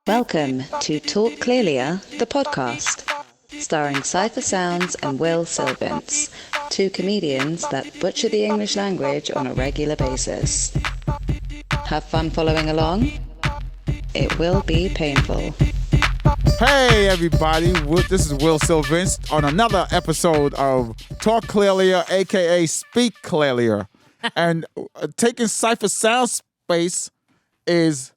Welcome to Talk Clearlier, the podcast, starring Cipha Sounds and Will Sylvans, two comedians that butcher the English language on a regular basis. Have fun following along? It will be painful. Hey everybody, this is Will Sylvans on another episode of Talk Clearlier, aka Speak Clearlier. And taking Cipha Sound space is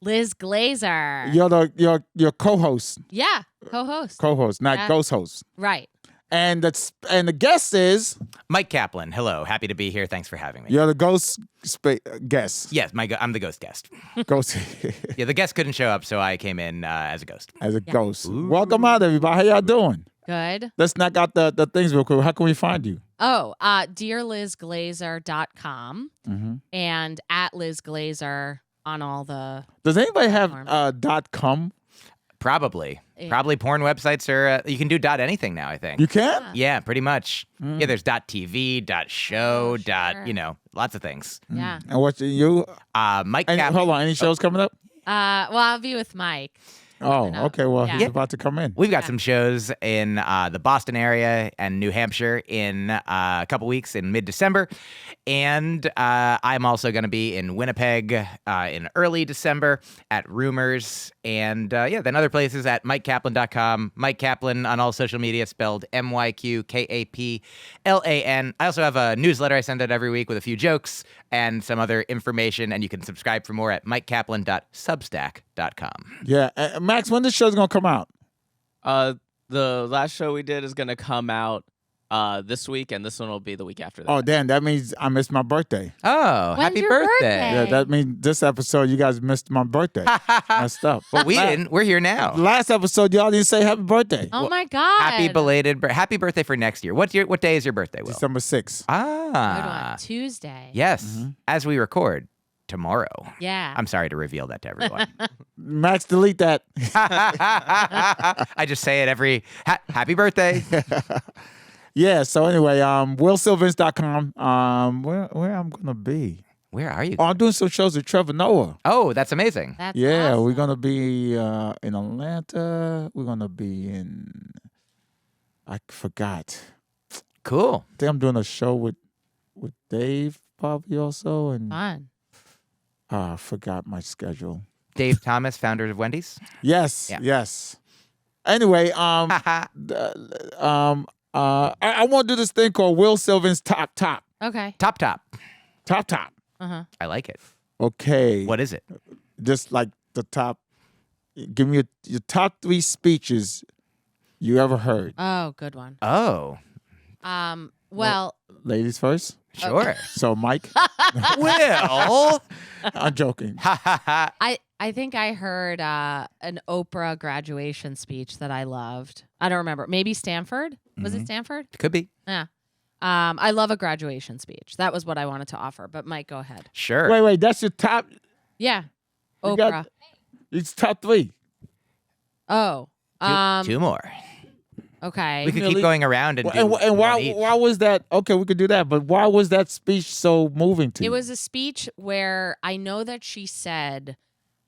Liz Glazer. You're your co-host. Yeah, co-host. Co-host, not ghost host. Right. And the guest is Myq Kaplan. Hello, happy to be here. Thanks for having me. you're the ghost guest. Yes, I'm the ghost guest. Ghost Yeah, the guest couldn't show up, so I came in as a ghost. as a ghost. Welcome out, everybody. How y'all doing? Good. Let's knock out the things real quick. How can we find you? Oh, dearlizglazer.com and at Liz Glazer on all the... Does anybody have platforms. .com? Probably. Yeah. Probably porn websites are, you can do anything now, I think. You can? Yeah, pretty much. Yeah, there's .tv, .show, sure. lots of things. Yeah. And what you? Myq Kaplan. Hold on, any shows coming up? Well, I'll be with Myq. Oh, know. okay. Well, Yeah. he's about to come in. We've got some shows in the Boston area and New Hampshire in a couple weeks in mid-December. And I'm also going to be in Winnipeg in early December at Rumors. And then other places at MyqKaplan.com. Myq Kaplan on all social media, spelled MyqKaplan. I also have a newsletter I send out every week with a few jokes and some other information. And you can subscribe for more at MyqKaplan.substack.com. Yeah. Max, when this show's going to come out? The last show we did is going to come out this week, and this one will be the week after that. Oh, damn. That means I missed my birthday. Oh, When's happy your birthday. Yeah, that means this episode, you guys missed my birthday. Messed up. Well, we didn't. We're here now. Last episode, y'all didn't say happy birthday. Oh, my God. Happy birthday for next year. What day is your birthday, Will? December 6th. Good Ah, one. Tuesday. yes. As we record tomorrow. Yeah. I'm sorry to reveal that to everyone. Max, delete that. I just say it every happy birthday. Yeah, so anyway, willsylvans.com. Where I'm going to be? Where are you? Oh, I'm doing some shows with Trevor Noah. Oh, that's amazing. That's Yeah, awesome. we're going to be in Atlanta. We're going to be in, I forgot. Cool. I think I'm doing a show with Dave probably also. And Fun. I forgot my schedule. Dave Thomas, founder of Wendy's. Yes, Yeah. yes. Anyway, I want to do this thing called Will Sylvans Top. Okay. Top. Uh-huh. I like it. Okay. What is it? Just like the top. Give me your top 3 speeches you ever heard. Oh, good one. Oh, Well, Ladies first. sure. So, Mike, Will. I'm joking. I think I heard an Oprah graduation speech that I loved. I don't remember. Maybe Stanford? Was it Stanford? Could be. Yeah. I love a graduation speech. That was what I wanted to offer. But Myq, go ahead. Sure. Wait. That's your top. Yeah. You Oprah. got- It's top 3. Oh. Two more. Okay. We could Really? keep going around and do And one each. why was that? Okay, we could do that. But why was that speech so moving to you? It was a speech where I know that she said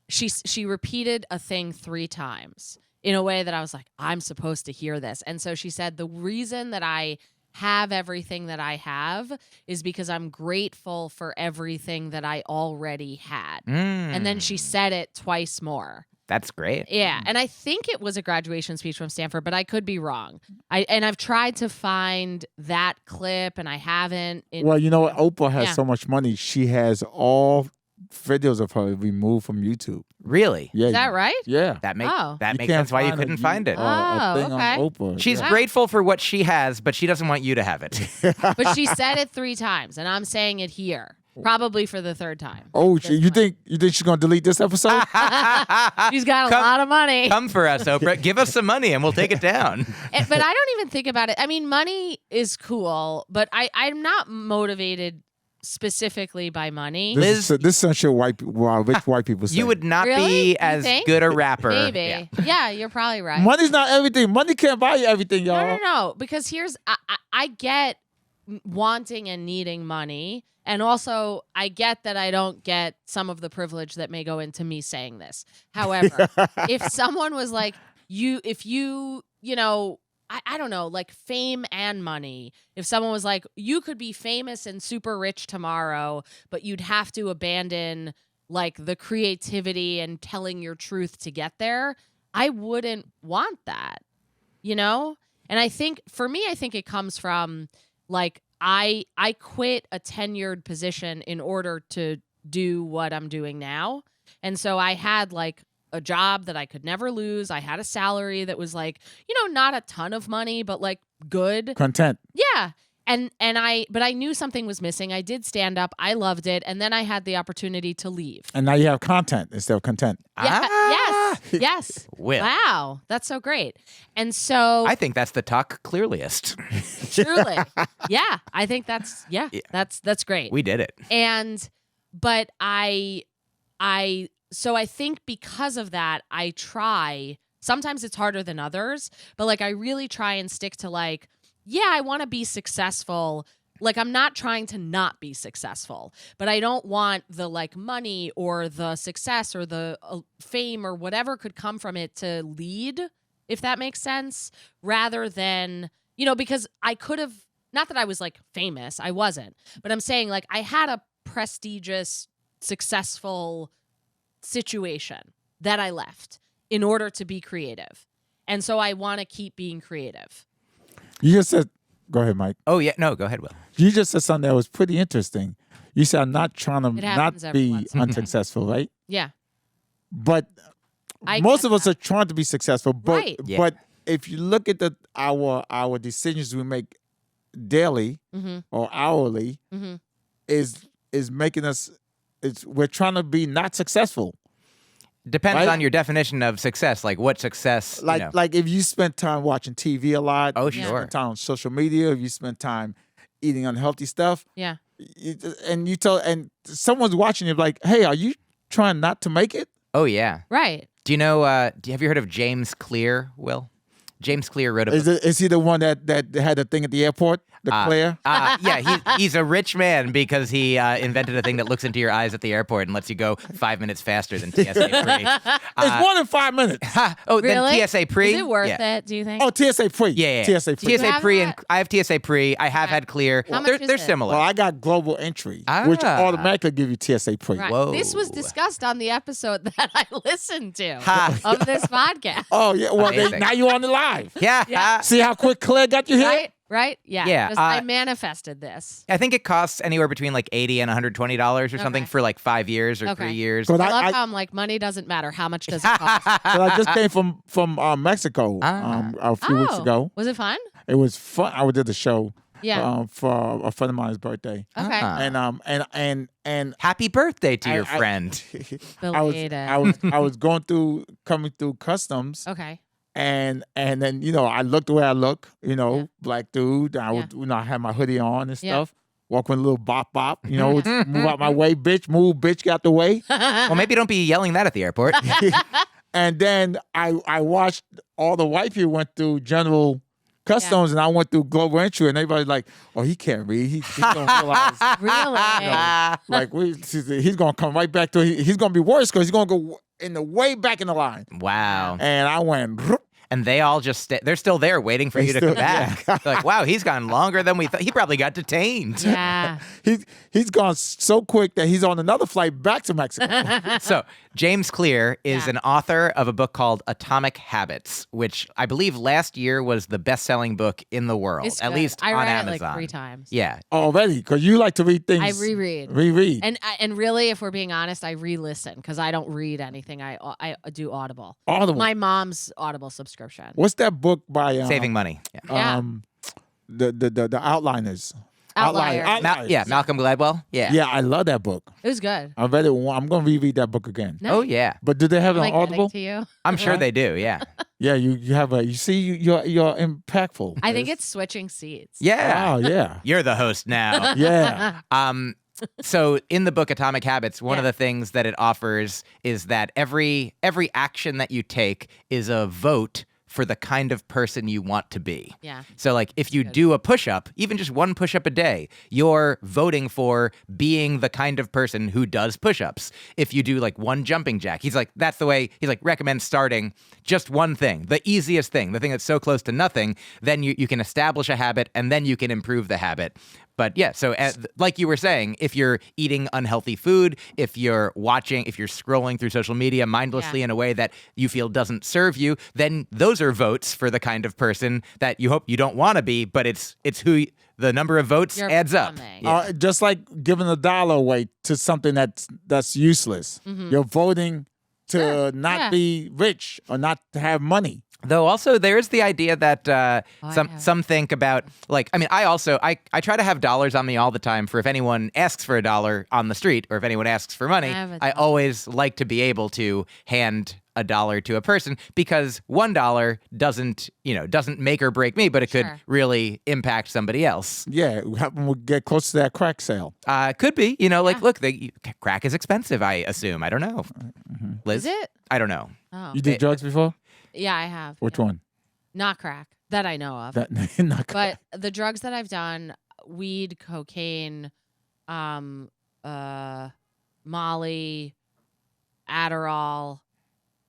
she repeated a thing 3 times in a way that I was like, I'm supposed to hear this. And so she said, the reason that I have everything that I have is because I'm grateful for everything that I already had. And then she said it twice more. That's great. Yeah, and I think it was a graduation speech from Stanford, but I could be wrong. I've tried to find that clip, and I haven't. Well, you know what? Oprah has Yeah. so much money. She has all videos of her removed from YouTube. Really? Yeah. Is that right? Yeah. That makes Oh. that You makes can't sense why you find couldn't find it. a thing okay. on Oprah. She's Yeah. grateful for what she has, but she doesn't want you to have it. But she said it 3 times, and I'm saying it here, probably for the 3rd time. Oh, you think she's gonna delete this episode? She's got a Come- lot of money. Come for us, Oprah. Give us some money and we'll take it down. But I don't even think about it. I mean, money is cool, but I'm not motivated specifically by money. Liz- this is some shit rich white people say. You would not Really? be You as think? good a rapper. Maybe. Yeah, you're probably right. Money's not everything. Money can't buy you everything, y'all. No. Because I get wanting and needing money, And also, I get that I don't get some of the privilege that may go into me saying this. However, if someone was like, I don't know, like fame and money. If someone was like, you could be famous and super rich tomorrow, but you'd have to abandon like the creativity and telling your truth to get there, I wouldn't want that, And I think for me, I think it comes from like, I quit a tenured position in order to do what I'm doing now. And so I had like a job that I could never lose. I had a salary that was like, not a ton of money, but like good. Content. Yeah. But I knew something was missing. I did stand up. I loved it. And then I had the opportunity to leave. And now you have content instead of content. Yeah. Yes. Will. Wow. That's so great. And so I think that's the talk clearliest. truly. Yeah. I think that's great. We did it. But so I think because of that, I try, sometimes it's harder than others, but like I really try and stick to like, yeah, I want to be successful. Like I'm not trying to not be successful, but I don't want the like money or the success or the fame or whatever could come from it to lead, if that makes sense, rather than, because I could have, not that I was like famous, I wasn't, but I'm saying like I had a prestigious, successful situation that I left in order to be creative. And so I want to keep being creative. You just said, go ahead, Myq. Oh, yeah. No, go ahead, Will. You just said something that was pretty interesting. You said, I'm not trying to not every be once in a while. unsuccessful, right? Yeah. But I most get of us that. are trying to be successful. But Right. Yeah. but if you look at our decisions we make daily Mm-hmm. or hourly, Mm-hmm. is making us. We're trying to be not successful. Depends Right? on your definition of success. Like what success, Like if you spend time watching TV a lot, Oh, if you sure. spend time on social media, if you spend time eating unhealthy stuff, Yeah. and someone's watching you like, hey, are you trying not to make it? Oh, yeah. Right. Do you know, have you heard of James Clear, Will? James Clear wrote a book. Is he the one that had the thing at the airport, the Claire? Yeah, he's a rich man because he invented a thing that looks into your eyes at the airport and lets you go 5 minutes faster than TSA pre. It's more than 5 minutes. Really? Then TSA pre. Is it worth yeah. it, do you think? Oh, TSA pre. Yeah. TSA pre. You TSA have pre, that? and I have TSA pre. I have had Clear. How much They're is they're it? similar. Well, I got global entry, which Ah. automatically give you TSA pre. Right. Whoa. This was discussed on the episode that I listened to Ha. of this podcast. Oh yeah. Well, Amazing. now you're on the live. Yeah. See how quick Claire got you here? Right? Yeah. Yeah, Just, I manifested this. I think it costs anywhere between like $80 and $120 or something Okay. for like 5 years or Okay. 3 years. But I love I how I'm like, money doesn't matter. How much does it cost? but I just came from Mexico a few weeks ago. Was it fun? It was fun. I did the show Yeah. for a friend of mine's birthday, Okay. and Happy birthday to I- your I- friend. Belated. I was coming through customs, Okay. and then I looked the way I look, black dude. I would I had my hoodie on and Yeah. stuff. Walk with a little bop, move out my way, bitch, move, bitch, get out the way. Well, maybe don't be yelling that at the airport. And then I watched all the white people went through general customs, and I went through global entry, and everybody's like, "Oh, he can't read. He's gonna realize, Really? like, he's gonna come right back to. He's gonna be worse because he's gonna go in the way back in the line." Wow. And I went. And they all just they're still there waiting for They you to still- come back. They're like, wow, he's gone longer than we thought. He probably got detained. Yeah. He's gone so quick that he's on another flight back to Mexico. So James Clear is Yeah. an author of a book called Atomic Habits, which I believe last year was the best-selling book in the world, It's at good. least I on read Amazon. it like 3 times. Yeah. Already, because you like to read things. I reread. Reread. And really, if we're being honest, I re-listen because I don't read anything. I do Audible. Audible. My mom's Audible subscription. What's that book by Saving money. Yeah. Yeah. the Outliners? Outlier. Outliers. Malcolm Gladwell. Yeah. Yeah, I love that book. It was good. I read it. I'm gonna reread that book again. No, Oh yeah. But do they have it am I on getting Audible? to you? I'm sure they do. Yeah. Yeah, you have a. You see, you're impactful. I think it's switching seats. Yeah. Oh yeah, You're the host now. yeah. So in the book Atomic Habits, one of Yeah. the things that it offers is that every action that you take is a vote for the kind of person you want to be. Yeah. So, like, if you do a push-up, even just one push-up a day, you're voting for being the kind of person who does push-ups. If you do, like, one jumping jack, he's like, that's the way, he's like, recommends starting just one thing, the easiest thing, the thing that's so close to nothing, then you can establish a habit, and then you can improve the habit. But yeah, so like you were saying, if you're eating unhealthy food, if you're scrolling through social media mindlessly in a way that you feel doesn't serve you, then those are votes for the kind of person that you hope you don't want to be, but it's who the number of votes You're adds up. becoming. Yeah. Just like giving $1 away to something that's useless. You're voting to not be rich or not to have money. Though also there's the idea that some think about, like, I mean, I try to have dollars on me all the time for if anyone asks for $1 on the street or if anyone asks for money, I always like to be able to hand $1 to a person because $1 doesn't make or break me, but it could really impact somebody else. Yeah, we'll get close to that crack sale. Could be, look, crack is expensive, I assume. I don't know. Liz? Is it? I don't know. Oh. You did drugs before? Yeah, I have. Which one? Not crack that I know of. Not But the drugs that I've done, weed, cocaine, Molly, Adderall,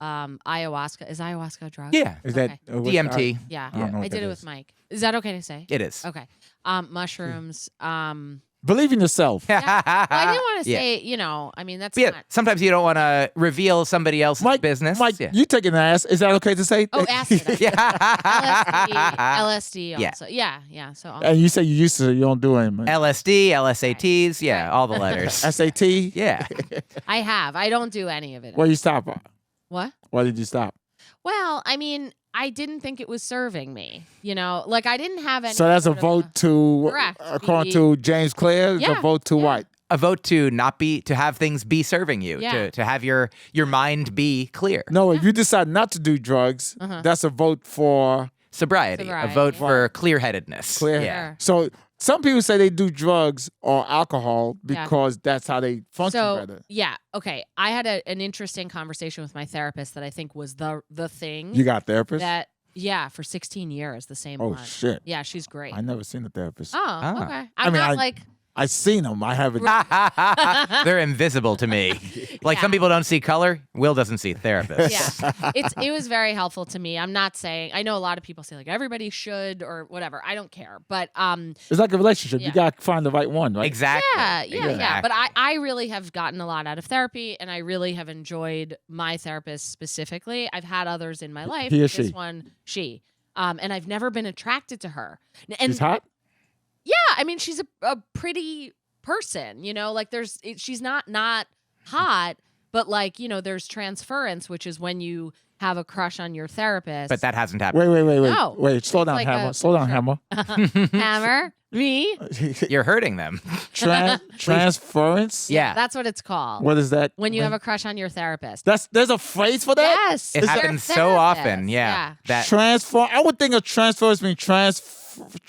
ayahuasca. Is ayahuasca a drug? Yeah. Is Okay. that DMT. Yeah. I don't know what I did that it with is. Myq. Is that okay to say? It is. Okay. Mushrooms. Believe in yourself. Well, I didn't want to Yeah. say, I mean, that's But yeah, not. sometimes you don't want to reveal somebody else's business. Mike, Yeah. you taking an ass? Is that okay to say? Oh, acid. Yeah. LSD Yeah. also. Yeah. So And you say you used to, you don't do it. Man. LSD, LSATs, yeah, all the letters. SAT? Yeah. I have. I don't do any of it. Where you stop? What? Why did you stop? Well, I mean, I didn't think it was serving me. Like I didn't have any. So that's a sort of vote to, Correct. according to James Clare, it's a Yeah, vote to yeah. what? A vote to have things be serving you, Yeah. to have your mind be clear. No, if you decide not to do drugs, that's a vote for Sobriety. A vote Sobriety. for clear-headedness. clear. Yeah. So some people say they do drugs or alcohol because that's how they function better. yeah, okay. I had an interesting conversation with my therapist that I think was the thing You got a therapist? that for 16 years, the same Oh, one. shit. Yeah, she's great. I never seen a therapist. Oh, okay. I mean, not I seen them. I haven't. They're invisible to me. Like some people don't see color, Will doesn't see therapists. Yeah, it was very helpful to me. I'm not saying, I know a lot of people say like everybody should or whatever. I don't care, but It's like a relationship. Yeah. You got to find the right one, right? Exactly. yeah. Exactly. But I really have gotten a lot out of therapy, and I really have enjoyed my therapist specifically. I've had others in my life. He or but she? This one, she. And I've never been attracted to her. And She's hot? yeah, I mean, she's a pretty person, like she's not hot, but like, there's transference, which is when you have a crush on your therapist. But that hasn't happened. Wait. No. Wait, slow down, like Hammer. a- Slow down, sure. Hammer. Hammer, me. You're hurting them. Transference? Yeah. That's what it's called. What is that? When you have a crush on your therapist. There's a phrase for that? Yes. It your happens so therapist. often. Yeah. That Transfer. I would think of transfer as being transfer.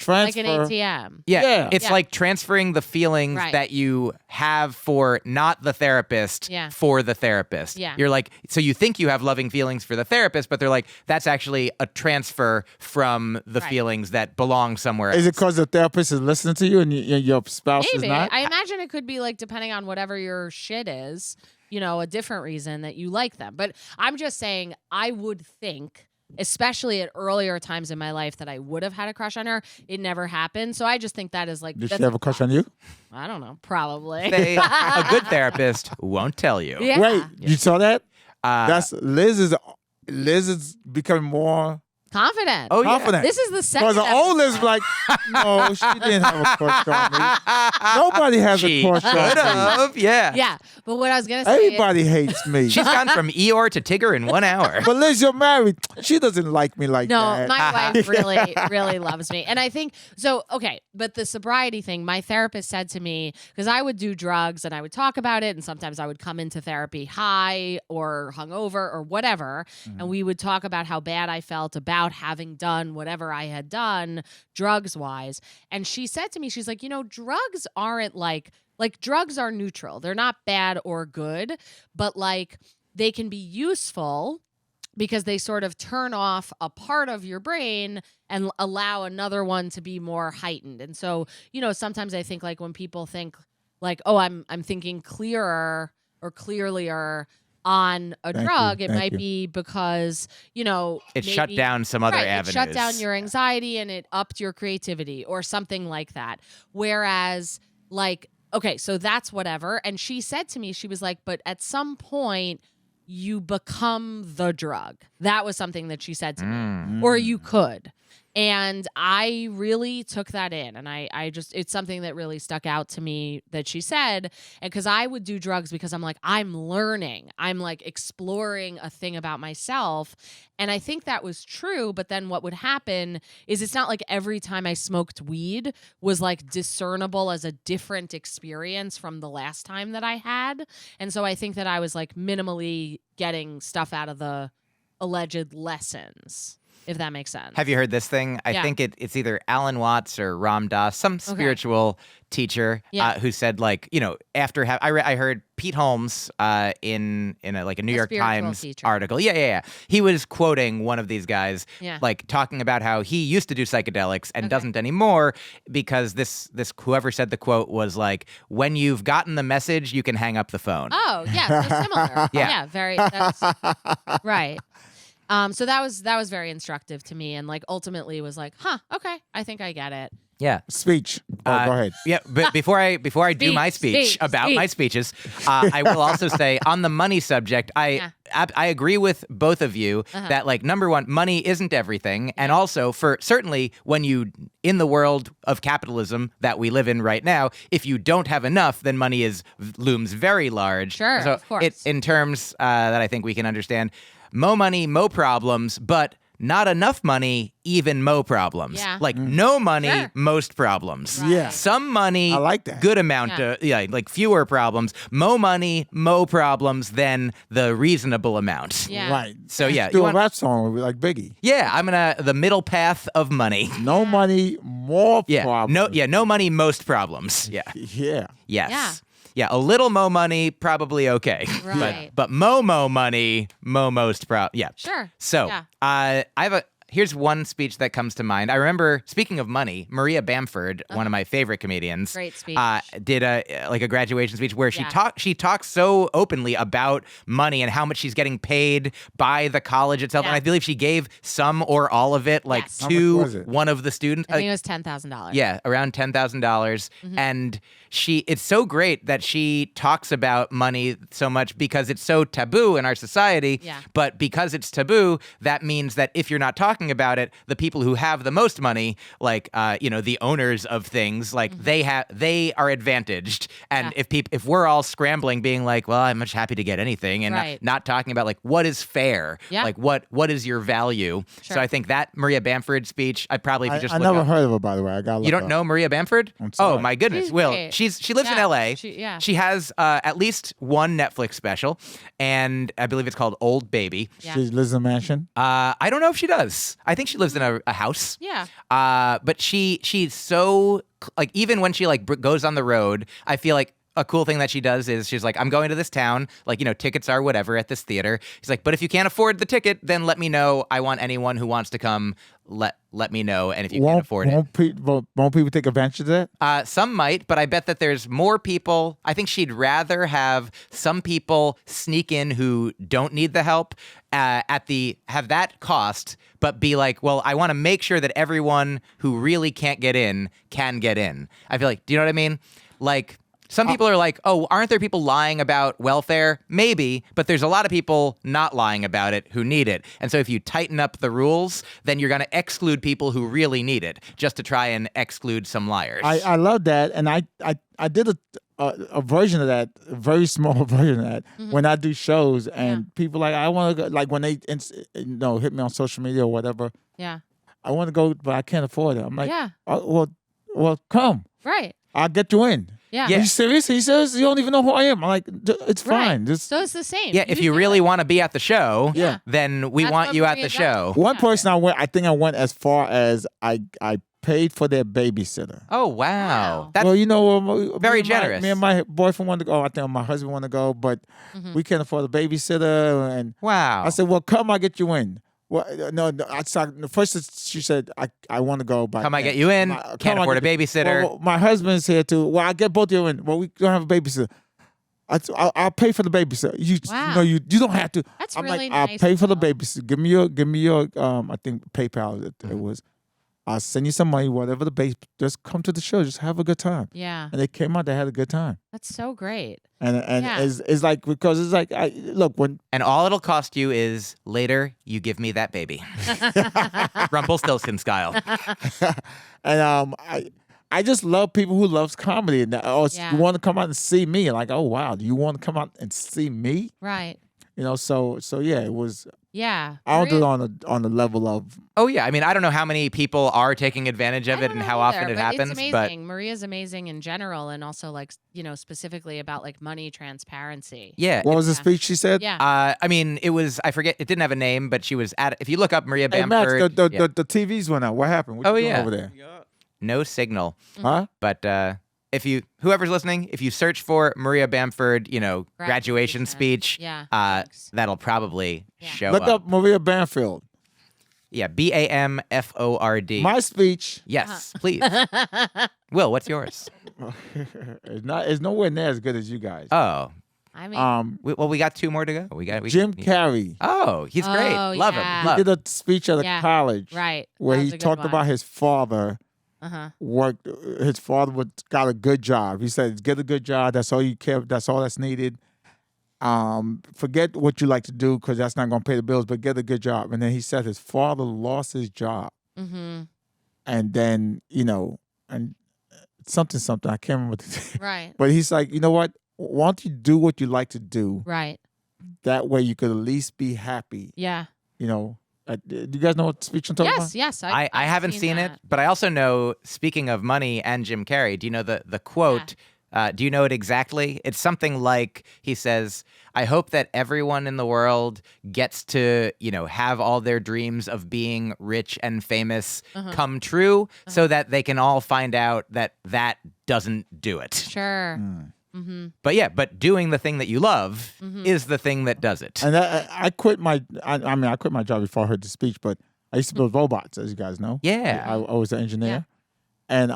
Like an ATM. Yeah. It's Yeah. like transferring the feelings Right. that you have for not the therapist Yeah. for the therapist. Yeah. You're like, so you think you have loving feelings for the therapist, but they're like, that's actually a transfer from the Right. feelings that belong somewhere else. Is it because the therapist is listening to you and your spouse is Maybe. not? I imagine it could be like depending on whatever your shit is, a different reason that you like them. But I'm just saying, I would think, especially at earlier times in my life, that I would have had a crush on her. It never happened. So I just think that is like, Did that's she have a crush on you? I don't know, probably. A good therapist won't tell you. Yeah. Wait, you saw that? That's Liz is becoming more Confident. oh yeah. confident. This is the second. Because the old Liz was like, no, she didn't have a crush on me. Nobody has She a crush could on me. have, yeah. Yeah. But what I was going to say. Everybody hates me. She's gone from Eeyore to Tigger in 1 hour. But Liz, you're married. She doesn't like me like No, that. my wife really, really loves me. And I think, so, okay, but the sobriety thing, my therapist said to me, because I would do drugs and I would talk about it, and sometimes I would come into therapy high or hungover or whatever, and we would talk about how bad I felt about having done whatever I had done drugs-wise. And she said to me, she's like, drugs aren't like drugs are neutral. They're not bad or good, but like they can be useful because they sort of turn off a part of your brain and allow another one to be more heightened. And so, sometimes I think like when people think like, oh, I'm thinking clearer or clearlier on a drug, it might be because, it shut down some other avenues. It shut down your anxiety and it upped your creativity or something like that. Whereas like, okay, so that's whatever. And she said to me, she was like, but at some point you become the drug. That was something that she said to me. Or you could. And I really took that in. And I just, it's something that really stuck out to me that she said. And because I would do drugs because I'm like, I'm learning. I'm like exploring a thing about myself. And I think that was true. But then what would happen is it's not like every time I smoked weed was like discernible as a different experience from the last time that I had. And so I think that I was like minimally getting stuff out of the alleged lessons, if that makes sense. Have you heard this thing? I think it's either Alan Watts or Ram Dass, some spiritual teacher who said, like, after I heard Pete Holmes in a New York Times article. Yeah. He was quoting one of these guys, like talking about how he used to do psychedelics and doesn't anymore because this whoever said the quote was like, when you've gotten the message, you can hang up the phone. Oh, yeah, so similar. Very. That's right. So that was very instructive to me, and like ultimately was like, okay, I think I get it. Yeah. Speech. Go ahead. Yeah, but before I do my speech about my speeches, I will also say on the money subject, I agree with both of you that, like, number one, money isn't everything, and also for certainly when you in the world of capitalism that we live in right now, if you don't have enough, then money looms very large. Sure, so of course. in terms that I think we can understand, mo money, mo problems, but not enough money, even mo problems. Yeah. Like no money, most problems. Right. Yeah. Some money, I like that. good amount like fewer problems. Mo money, mo problems than the reasonable amount. Yeah. Right. So yeah. Do a rap song like Biggie. Yeah, I'm the middle path of money. No money, more problems. No money, most problems. Yeah. Yeah. Yes. Yeah. Yeah, a little mo money, probably okay. Right. But mo money, most yeah. Sure. So here's one speech that comes to mind. I remember, speaking of money, Maria Bamford, one of my favorite comedians, Great speech. did a graduation speech where she talks so openly about money and how much she's getting paid by the college itself. Yeah. And I believe she gave some or all of it, like Yes. to How much was it? one of the students. I think it was $10,000. Yeah, around $10,000. And it's so great that she talks about money so much because it's so taboo in our society. Yeah. But because it's taboo, that means that if you're not talking about it, the people who have the most money, like the owners of things, like they are advantaged. And if we're all scrambling, being like, well, I'm much happy to get anything, and not talking about like what is fair, like what is your value. Sure. So I think that Maria Bamford speech, I probably I just never heard of her, by the way. I got. You don't know Maria Bamford? I'm sorry. Oh my goodness! She's Will, great. she lives in L.A. She has at least one Netflix special, and I believe it's called Old Baby. Yeah. She lives in a mansion. I don't know if she does. I think she lives in a house. Yeah. But she's so like, even when she like goes on the road, I feel like a cool thing that she does is she's like, I'm going to this town, like, tickets are whatever at this theater. She's like, but if you can't afford the ticket, then let me know. I want anyone who wants to come. Let me know. And if you can't afford it. Won't people take advantage of that? Some might, but I bet that there's more people. I think she'd rather have some people sneak in who don't need the help have that cost, but be like, well, I want to make sure that everyone who really can't get in can get in. I feel like, do you know what I mean? Like, some people are like, oh, aren't there people lying about welfare? Maybe, but there's a lot of people not lying about it who need it. And so if you tighten up the rules, then you're going to exclude people who really need it, just to try and exclude some liars. I love that, and I did a version of that, a very small version of that, when I do shows, and people like, I want to go, like when they hit me on social media or whatever. Yeah. I want to go, but I can't afford it. I'm like, Yeah. well, come. Right. I'll get you in. Yeah. Are you serious? He says, you don't even know who I am. I'm like, it's fine. Right. Just So it's the same. Yeah, if you really want to be at the show, Yeah. then we That's want what you at Maria the show. one person I think I went as far as I paid for their babysitter. Oh, wow. Wow. That's Well, you know, very me and generous. Me and my boyfriend wanted to go. I think my husband wanted to go, but we can't afford a babysitter. And wow. I said, well, come, I'll get you in. Well, no, first she said, I want to go, but Come, I get you in. Can't afford a babysitter. Well, my husband's here too. Well, I get both of you in. Well, we don't have a babysitter. I'll pay for the babysitter. Wow. You don't have to. That's I'm really like, I'll nice, pay for the though. babysitter. Give me your I think PayPal it was. I'll send you some money, whatever the base. Just come to the show. Just have a good time. Yeah. And they came out. They had a good time. That's so great. And Yeah. it's like, because it's like, look, when And all it'll cost you is later you give me that baby. Rumpelstiltskin style. and I just love people who loves comedy. And Yeah. you want to come out and see me. Like, oh wow, do you want to come out and see me? Right. You know, so yeah, it was. Yeah. I don't do Maria- it on the level of. Oh, yeah. I mean, I don't know how many people are taking advantage of I it don't and know how either, often it but happens. It's But amazing. Maria's amazing in general, and also like specifically about like money transparency. yeah. What was the Yeah. speech she said? Yeah. I mean, it was, I forget, it didn't have a name, but she was at, if you look up Maria Hey Max, Bamford. the TVs went out. What happened? What Oh, you doing yeah. over there? No signal. Huh? But if whoever's listening, if you search for Maria Bamford, graduation Graduation. speech, Yeah, thanks. that'll probably Yeah. show Look up. up Maria Bamford. Yeah, BAMFORD. My speech Yes, please. Will, what's yours? it's nowhere near as good as you guys. Oh, I mean, we got two more to go. Jim Carrey. Oh, he's great. Oh, Love yeah. him. He Love. did a speech at a Yeah. college right. where That he was a good talked one. about his father Uh-huh. worked. His father got a good job. He said, "Get a good job. That's all you care. That's all that's needed. Forget what you like to do because that's not going to pay the bills. But get a good job." And then he said his father lost his job, Mm-hmm. and then and something. I can't remember. Right. But he's like, you know what? Why don't you do what you like to do? Right. That way you could at least be happy. Yeah. Do you guys know what speech I'm talking about? Yes. I haven't seen it, that. but I also know, speaking of money and Jim Carrey, do you know the quote? Do you know it exactly? It's something like, he says, "I hope that everyone in the world gets to, have all their dreams of being rich and famous come true so that they can all find out that doesn't do it." Sure. Mm-hmm. But doing the thing that you love is the thing that does it. And I quit my. I quit my job before I heard the speech, but I used to build robots, as you guys know. Yeah. I was an engineer, and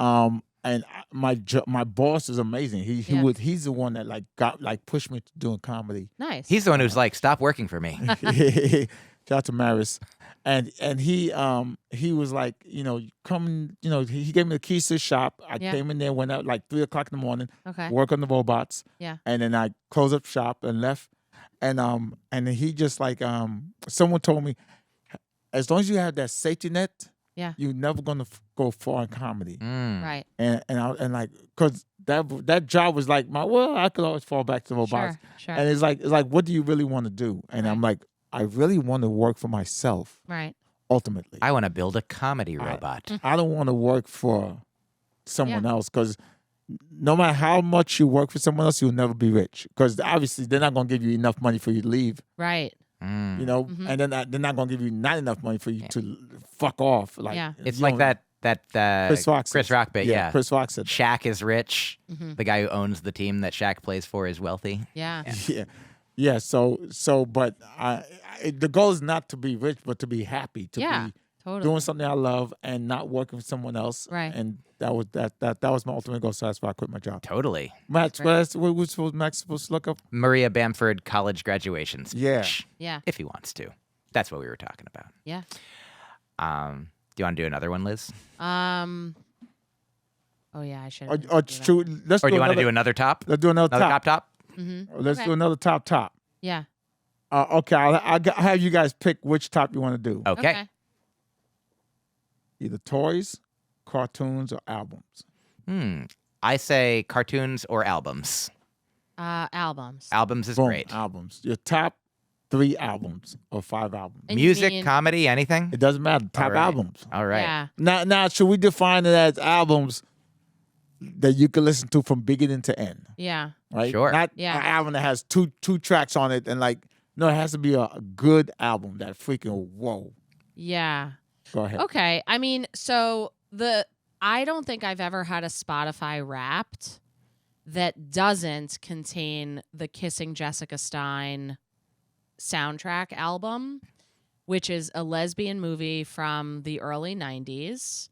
my boss is amazing. He's the one that pushed me to doing comedy. Nice. He's the one who's like, "Stop working for me." Shout out to Maris. And he was like, come, he gave me the keys to the shop. I came in there, went out like 3:00 in the morning, Okay. work on the robots. Yeah. And then I closed up shop and left. And then he just someone told me, as long as you have that safety net, Yeah. you're never gonna go far in comedy. Right. Cause that job was like I could always fall back to the robots. Sure. And it's like, what do you really want to do? And I'm like, I really want to work for myself. Right. Ultimately, I want to build a comedy robot. I don't want to work for someone else, because no matter how much you work for someone else, you'll never be rich. Because obviously they're not going to give you enough money for you to leave. Right. And then they're not going to give you not enough money for you to fuck off. It's like that Chris Rock bit. Yeah, Chris Rock said. Shaq is rich. Mm-hmm. The guy who owns the team that Shaq plays for is wealthy. Yeah. Yeah. So, but the goal is not to be rich, but to be happy, to be Totally. doing something I love and not working for someone else. Right. And that was my ultimate goal. So that's why I quit my job. Totally. Max, what was Max supposed to look up? Maria Bamford college graduation speech. Yeah. If he wants to. That's what we were talking about. Yeah. Do you want to do another one, Liz? Oh yeah, I should. Or Let's do you want to do another top? Let's do another top. top? Let's do another top. Yeah. Okay, I'll have you guys pick which top you want to do. Okay. Either toys, cartoons, or albums. I say cartoons or albums. Albums. Albums is Boom, great. albums. Your top 3 albums or 5 albums. And you Music, mean- comedy, anything? It doesn't matter. Top All right. albums. All right. Yeah. Now, should we define it as albums that you can listen to from beginning to end? Yeah. Right? Sure. Not Yeah. an album that has two tracks on it and no, it has to be a good album that freaking whoa. Yeah. Go ahead. Okay. I mean, so the I don't think I've ever had a Spotify Wrapped that doesn't contain the Kissing Jessica Stein soundtrack album, which is a lesbian movie from the early 90s.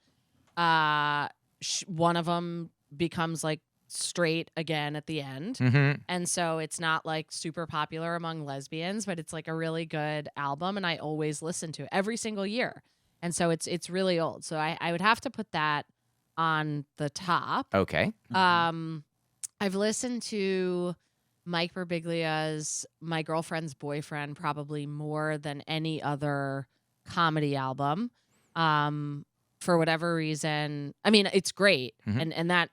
One of them becomes like straight again at the end. Mm-hmm. And so it's not like super popular among lesbians, but it's like a really good album. And I always listen to it every single year. And so it's really old. So I would have to put that on the top. Okay. I've listened to Mike Birbiglia's My Girlfriend's Boyfriend probably more than any other comedy album. For whatever reason, I mean, it's great. Mhm. And that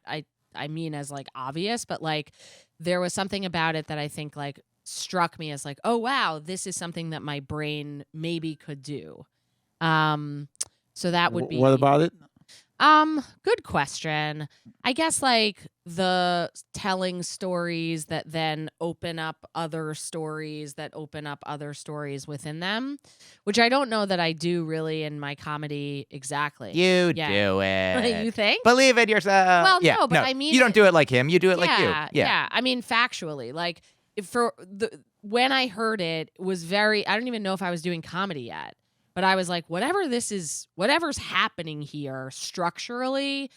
I mean as like obvious, but like there was something about it that I think like struck me as like, oh wow, this is something that my brain maybe could do. So that would be What about it? Good question. I guess like the telling stories that then open up other stories that open up other stories within them, which I don't know that I do really in my comedy exactly. You Yeah. do it. You think? Believe in yourself. Well, yeah, no, but I mean you don't it- do it like him. You do it like you. Yeah. I mean, factually, like when I heard it was very. I don't even know if I was doing comedy yet, but I was like, whatever's happening here structurally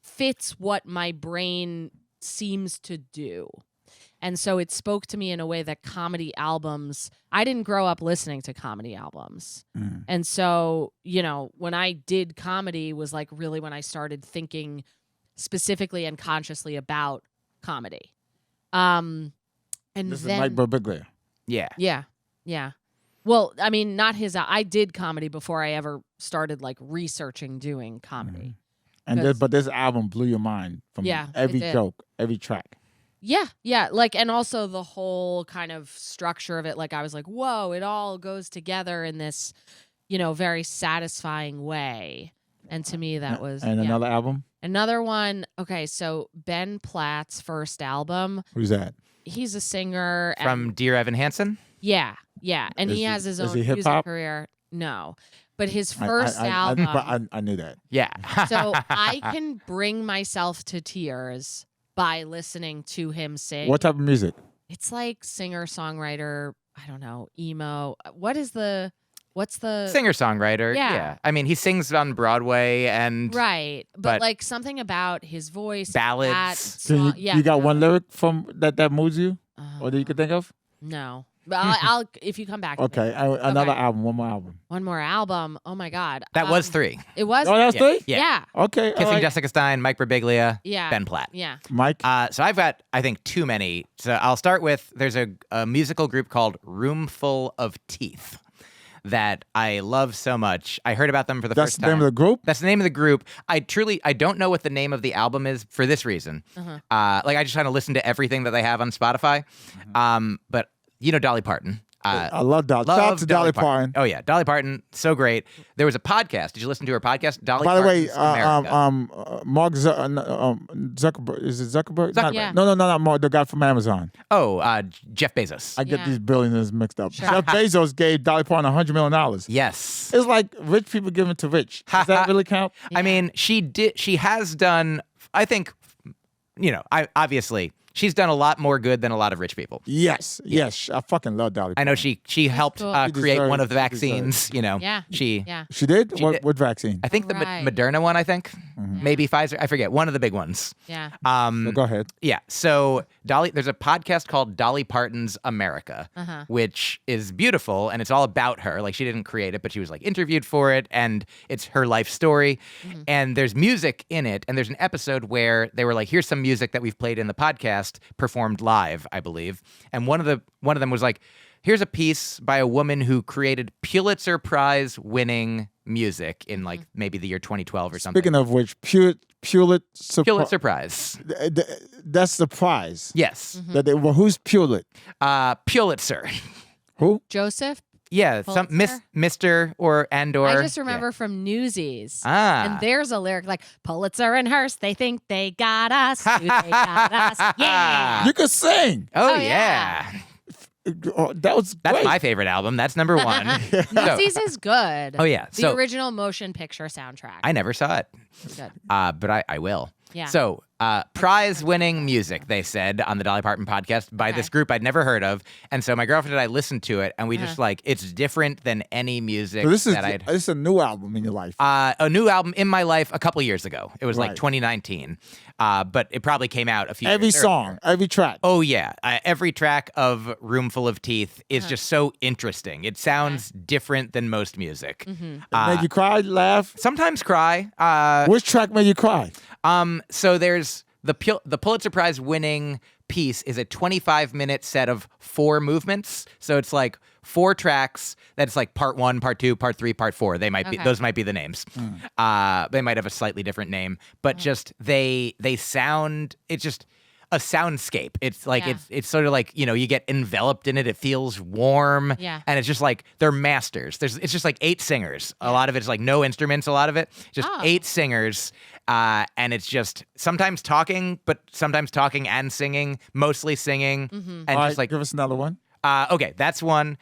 fits what my brain seems to do. And so it spoke to me in a way that comedy albums, I didn't grow up listening to comedy albums. And so, when I did comedy was like really when I started thinking specifically and consciously about comedy. And This then is Mike Birbiglia. Yeah. yeah. Well, I mean, not his. I did comedy before I ever started like researching doing comedy. But this album blew your mind from Yeah, every it did. joke, every track. Yeah. Like, and also the whole kind of structure of it. Like, I was like, whoa, it all goes together in this, very satisfying way. And to me, that was And another album. another one. Okay, so Ben Platt's first album. Who's that? He's a singer From and Dear Evan Hansen. yeah, and Is he he- has his is own he music hip-hop? career. No, but his first I album. I knew that. Yeah. So I can bring myself to tears by listening to him sing. What type of music? It's like singer songwriter. I don't know, emo. What's the Singer-songwriter. Yeah. I mean, he sings on Broadway and right? But but- like something about his voice, Ballads. that Can song- yeah, you got no. one lyric from that moves you, or that you could think of? No, but I'll if you come back. to Okay, me. another Okay. album, one more album. One more album. Oh my God, that was 3. It was. Oh, that's Yeah. three. Yeah. Yeah. Okay, all Kissing right. Jessica Stein, Mike Birbiglia, Yeah. Ben Platt. Yeah. Mike. So I've got, I think, too many. So I'll start with, there's a musical group called Roomful of Teeth that I love so much. I heard about them for the That's first the time. name of the group. That's the name of the group. I don't know what the name of the album is for this reason. Like I just kind of listen to everything that they have on Spotify. But Dolly Parton. I love Dolly. Shout out to Dolly Parton. Oh yeah, Dolly Parton, so great. There was a podcast. Did you listen to her podcast? Dolly By the way, Parton's America. Mark Zuckerberg. Is it Zuckerberg? Not- Yeah. No, not Mark. The guy from Amazon. Jeff Bezos. I get Yeah. these billionaires mixed up. Sure. Jeff Bezos gave Dolly Parton $100 million. Yes. It's like rich people giving to rich. Does that really count? I mean, she has done, I think, obviously, she's done a lot more good than a lot of rich people. Yes. I fucking love Dolly I Parton. know she helped cool. She create deserves- one of the she deserves. vaccines, Yeah. She Yeah. She did? She What, did. what vaccine? I think the Right. Moderna one, I think. Maybe Pfizer, I forget, one of the big ones. Yeah. No, go ahead. Yeah. So there's a podcast called Dolly Parton's America, which is beautiful, and it's all about her. Like she didn't create it, but she was like interviewed for it, and it's her life story. And there's music in it, and there's an episode where they were like, "Here's some music that we've played in the podcast, performed live, I believe." And one of them was like, "Here's a piece by a woman who created Pulitzer Prize winning music in like maybe the year 2012 or something." Speaking of which, Pulitzer Prize. That's the prize. Yes. Who's Pulitzer? Pulitzer. Who? Joseph. Yeah, some Pulitzer? Mr. or I just yeah. remember from Newsies. Ah. And there's a lyric like Pulitzer and Hearst, they think they got us. Do they got us? Yeah. You could sing. Oh, Oh, yeah. yeah. That was That's great. my favorite album. That's number one. Newsies is good. Oh, yeah. The So- original motion picture soundtrack. I never saw it, It's good. but I will. Yeah. So, prize-winning music, they said on the Dolly Parton podcast by this group I'd never heard of, and so my girlfriend and I listened to it, and we just it's different than any music So this is that I'd. this is a new album in your life. A new album in my life a couple years ago. It was like Right. 2019, but it probably came out a few. Every years song, earlier. every track. Oh yeah, every track of Roomful of Teeth is just so interesting. It sounds different than most music. Made you cry, laugh. Sometimes cry. Which track made you cry? So there's the Pulitzer Prize winning piece is a 25-minute set of 4 movements. So it's like 4 tracks. That's like part 1, part 2, part 3, part 4. They might be those might be the names. They might have a slightly different name, but just they sound. It's just a soundscape. It's like it's sort of like, you get enveloped in it. It feels warm. Yeah. And it's just like they're masters. It's just like 8 singers. A lot of it's like no instruments. A lot of it just 8 singers. And it's just sometimes talking, but sometimes talking and singing, mostly singing, and All just right, like give us another one. okay, that's one.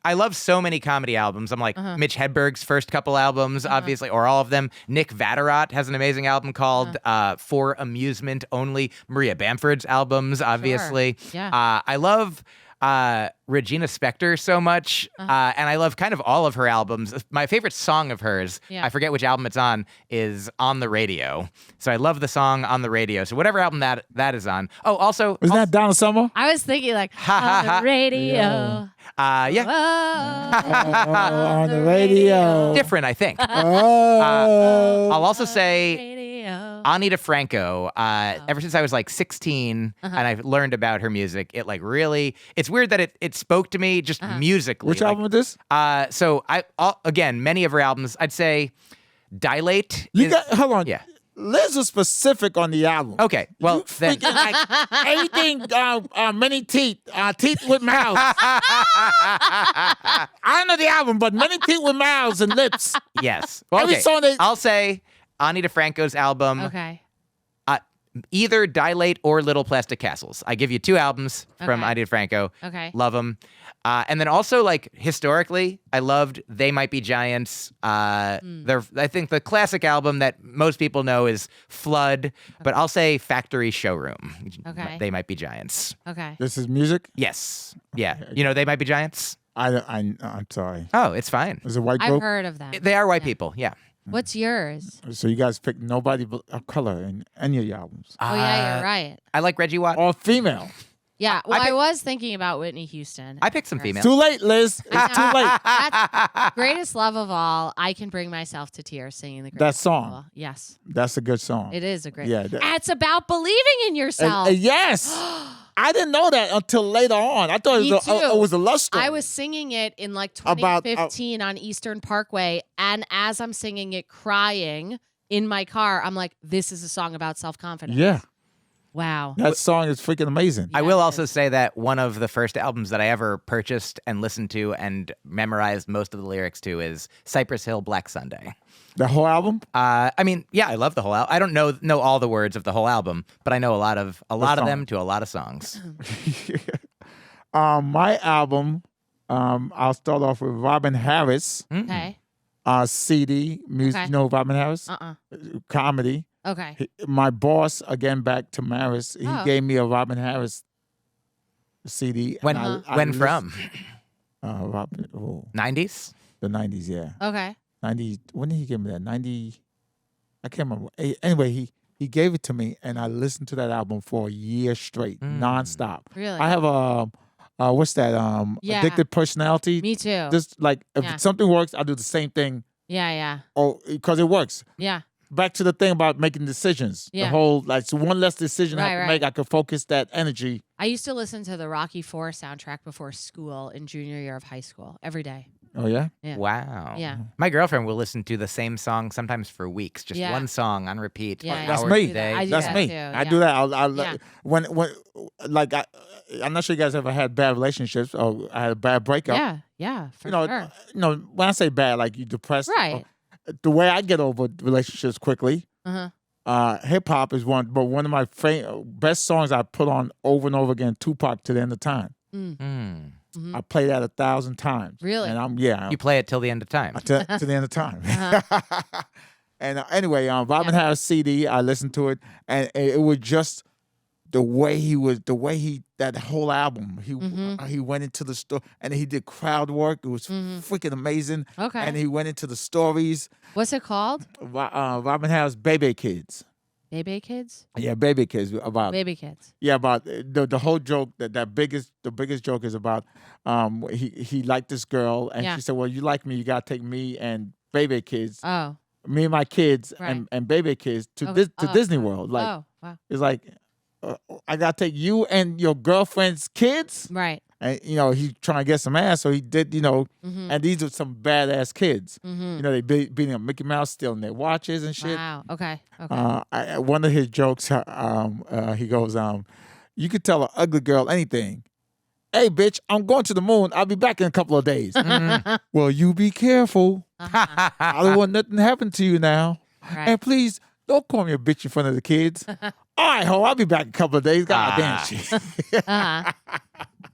I love so many comedy albums. I'm like Mitch Hedberg's first couple albums, obviously, or all of them. Nick Vatterott has an amazing album called For Amusement Only. Maria Bamford's albums, obviously. Yeah. I love Regina Spektor so much, and I love kind of all of her albums. My favorite song of hers, I forget which album it's on, is On the Radio. So I love the song On the Radio. So whatever album that is on. Oh, also... Isn't that Donna Summer? I was thinking like on the radio. yeah. Oh, on the radio. Different, I think. Oh. I'll also say radio. Ani DeFranco. Ever since I was like 16 and I learned about her music, it like really, it's weird that it spoke to me just musically. Which like, album is this? So again, many of her albums, I'd say Dilate. Hold on. Yeah. Liz was specific on the album. Okay. Well, You then. freaking like everything, many teeth, teeth with mouths. I don't know the album, but many teeth with mouths and lips. Yes. Well, Every okay. song they- I'll say Ani DeFranco's album, Okay. either Dilate or Little Plastic Castles. I give you 2 albums from Okay. Ani DeFranco. Okay. Love them. And then also, like, historically, I loved They Might Be Giants. I think the classic album that most people know is Flood, but I'll say Factory Showroom. Okay. They Might Be Giants. Okay. This is music. Yes. Yeah. You know They Might Be Giants? I'm sorry. Oh, it's fine. It's a white I've group. heard of them. They are white people. Yeah. What's yours? So you guys picked nobody of color in any of your albums. Oh yeah, you're right. I like Reggie Watt. Or female. Yeah. Well, I pick- was thinking about Whitney Houston. I picked some female. Too late, Liz. It's too late. That's greatest love of all. I can bring myself to tears singing the That greatest song. love of all. Yes, That's a good song. it is a great. Yeah, it's about believing in yourself. Yes. I didn't know that until later on. I thought Me it was a love story. I was singing it in like About- 2015 on Eastern Parkway, and as I'm singing it, crying in my car, I'm like, "This is a song about self-confidence." Yeah. Wow. That song is freaking amazing. I will also say that one of the first albums that I ever purchased and listened to and memorized most of the lyrics to is Cypress Hill Black Sunday. The whole album? I mean, yeah, I love the whole album. I don't know all the words of the whole album, but I know a lot of song. them to a lot of songs. My album, I'll start off with Robin Harris, Okay. CD, music. Okay. You know Robin Harris? Comedy. Okay. My boss, again, back to Maris, he gave me a Robin Harris CD. When and I when listened- from? Robin, 90s? the 90s, yeah. Okay. 90, when did he give me that? 90, I can't remember. Anyway, he gave it to me, and I listened to that album for a year straight, nonstop. Really? I have what's that? Yeah. Addicted personality. Me too. Just like if Yeah. something works, I'll do the same thing. Yeah. Because it works. Yeah. Back to the thing about making decisions. Yeah. The whole so one less decision I have Right, to right. make, I can focus that energy. I used to listen to the Rocky IV soundtrack before school in junior year of high school every day. Oh yeah. Yeah. Wow. Yeah. My girlfriend will listen to the same song sometimes for weeks, just Yeah. one song on repeat. Yeah, for yeah. That's hours me. a day. I do That's that me. too, I yeah. do that. Yeah. When I'm not sure you guys ever had bad relationships or I had a bad breakup. Yeah. For You know, sure. when I say bad, like you depressed. Right. The way I get over relationships quickly, hip hop is one. But one of my best songs I put on over and over again, Tupac, To the End of Time. I play that 1,000 times. Really? And You play it till the end of time. to the end of time. And anyway, Robin Harris CD, I listened to it, and it was just the way that whole album. He went into the store and he did crowd work. It was freaking amazing. Okay. And he went into the stories. What's it called? Robin Harris Baby Kids. Baby Kids? Yeah, Baby Kids about Baby Kids. yeah, about the whole joke the biggest joke is about he liked this girl and Yeah. she said, well, you like me, you gotta take me and Baby Kids, Oh. me and my kids Right. and Baby Kids to Okay. Disney World. Like Oh, wow. it's like I gotta take you and your girlfriend's kids, Right. and he trying to get some ass, so he did, and these are some badass kids. They beating up Mickey Mouse, stealing their watches and shit. Wow. Okay. Okay. One of his jokes, he goes, you could tell an ugly girl anything. Hey, bitch, I'm going to the moon. I'll be back in a couple of days. Well, you be careful. I don't want nothing to happen to you now. Right. And please, don't call me a bitch in front of the kids. All right, ho, I'll be back in a couple of days. God damn shit.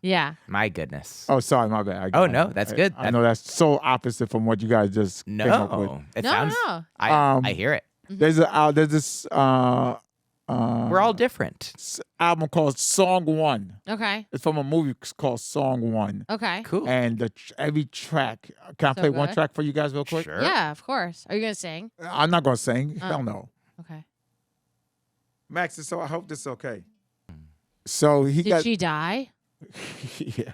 Yeah. My goodness. Oh, sorry, my bad. Oh, no, that's good. I know that's so opposite from what you guys just came up with. No, it No, sounds. no. I hear it. There's this We're all different. album called Song One. Okay. It's from a movie called Song One. Okay. Cool. And every track, can I So play one good. track for you guys real quick? Sure. Yeah, of course. Are you gonna sing? I'm not going to sing. Hell no. Okay. Max, so I hope this is okay. So he Did got, she die? yeah.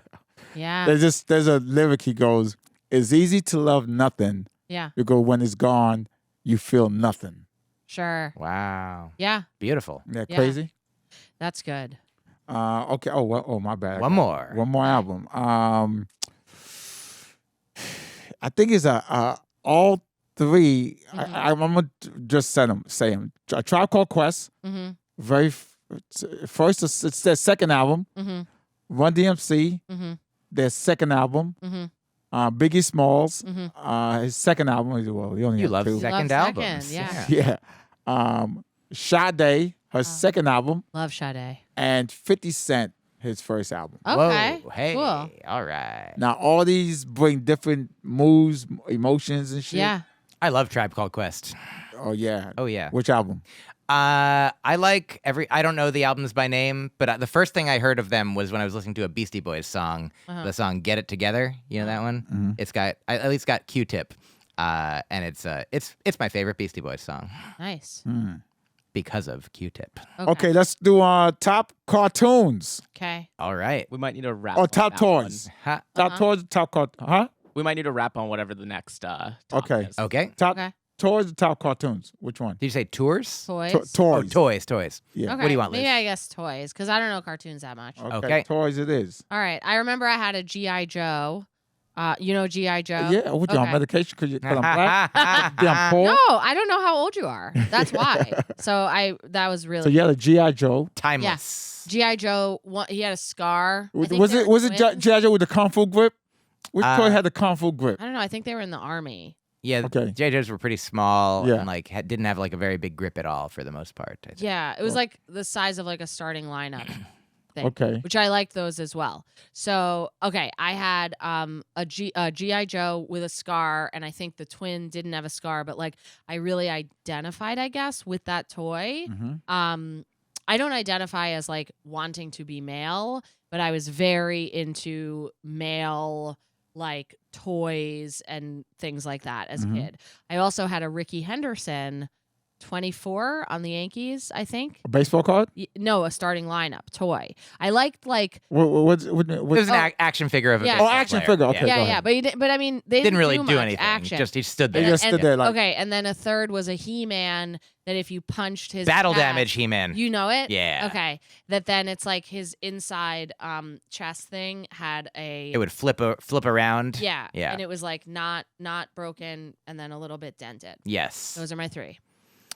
Yeah. There's a lyric he goes, it's easy to love nothing. Yeah. You go, when it's gone, you feel nothing. Sure. Wow. Yeah. Beautiful. Isn't that Yeah. crazy? That's good. Okay. Oh, well, my bad. One more. One more album. I think it's all three. I'm gonna just say them. A Tribe Called Quest. Mm-hmm. First, it's their second album. Mm-hmm. Run DMC. Mm-hmm. Their second album. Mm-hmm. Biggie Smalls. Mm-hmm. His second album. Well, he only You had love two. second Love albums. second, Yeah. Sade, her second album, Love Sade. and 50 Cent, his first album. Okay. Whoa. Hey. Cool. All right. Now, all these bring different moods, emotions, and shit. Yeah. I love Tribe Called Quest. Oh, yeah. Oh, yeah. Which album? I like I don't know the albums by name, but the first thing I heard of them was when I was listening to a Beastie Boys song, the song "Get It Together." You know that one? It's got at least got Q-Tip, and it's my favorite Beastie Boys song Nice. because of Q-Tip. Okay, let's do top cartoons. Okay. All right. We might need a wrap. Or on top that toys. one. Top toys, top Huh? We might need a wrap on whatever the next. Topic Okay. is. Okay. Top Okay. toys or top cartoons? Which one? Did you say tours? Toys. Toys. Oh, toys. Yeah. Okay. What do you want, Liz? Maybe I guess toys, because I don't know cartoons that much. Okay. Toys it is. All right. I remember I had a G.I. Joe. You know G.I. Joe? Yeah. What you on Okay. medication? Because I'm black? I'm poor? No, I don't know how old you are. That's why. That was really So you had a G.I. Joe. Timeless. G.I. Joe. He had a scar. I think Was they it were twins. G.I. Joe with the Kung Fu grip? Which toy had the Kung Fu grip? I don't know. I think they were in the army. Yeah. Okay. J. Joe's were pretty small Yeah. and like didn't have like a very big grip at all for the most part. I think. Yeah, it was like the size of like a starting lineup thing. Okay. Which I liked those as well. So, okay, I had a G.I. Joe with a scar, and I think the twin didn't have a scar, but like I really identified, I guess, with that toy. Mm-hmm. I don't identify as like wanting to be male, but I was very into male like toys and things like that as a kid. I also had a Ricky Henderson 24 on the Yankees, I think. A baseball card? No, a starting lineup toy. I liked like What, It was an action figure of a Yeah. baseball action player. figure. Okay. yeah, go yeah, ahead. but I mean they Didn't really do do much anything. action. Just he stood there. They just stood there like okay, and then a third was a He-Man that if you punched his Battle chest- damage He-Man. You know it? Yeah. Okay. That then it's like his inside chest thing had a It would flip around. yeah. Yeah. And it was like not broken and then a little bit dented. Yes. Those are my three.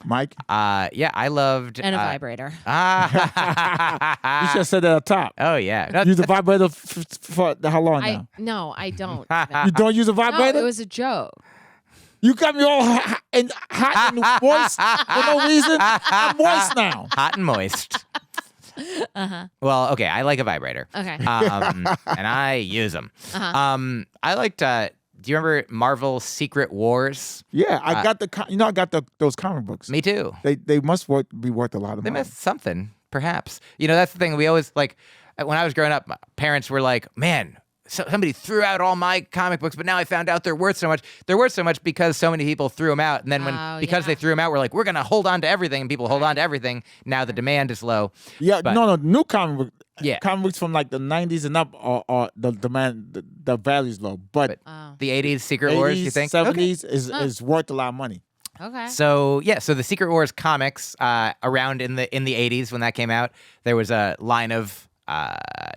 Mike? Yeah, I loved And a vibrator. You Ah. should have said that up top. Oh yeah. No, Use a vibrator for how long now? No, I don't. You don't use a no, vibrator? it was a joke. You got me all hot and moist for no reason. I'm moist now. hot and moist. Well, okay, I like a vibrator. Okay. And I use them. I liked. Do you remember Marvel Secret Wars? Yeah, I got I got those comic books. Me too. They must be worth a lot of They money. missed something, perhaps. That's the thing. We always when I was growing up, my parents were like, "Man, somebody threw out all my comic books, but now I found out they're worth so much. They're worth so much because so many people threw them out, and then because they threw them out, we're like, we're gonna hold on to everything, and people hold on to everything. Now the demand is low. Yeah, but, no, new comic book. Yeah. Comic books from like the 90s and up are the demand, the value's low. But the 80s Secret Wars, you think? 70s is worth a lot of money. Okay. So the Secret Wars comics around in the 80s when that came out, there was a line of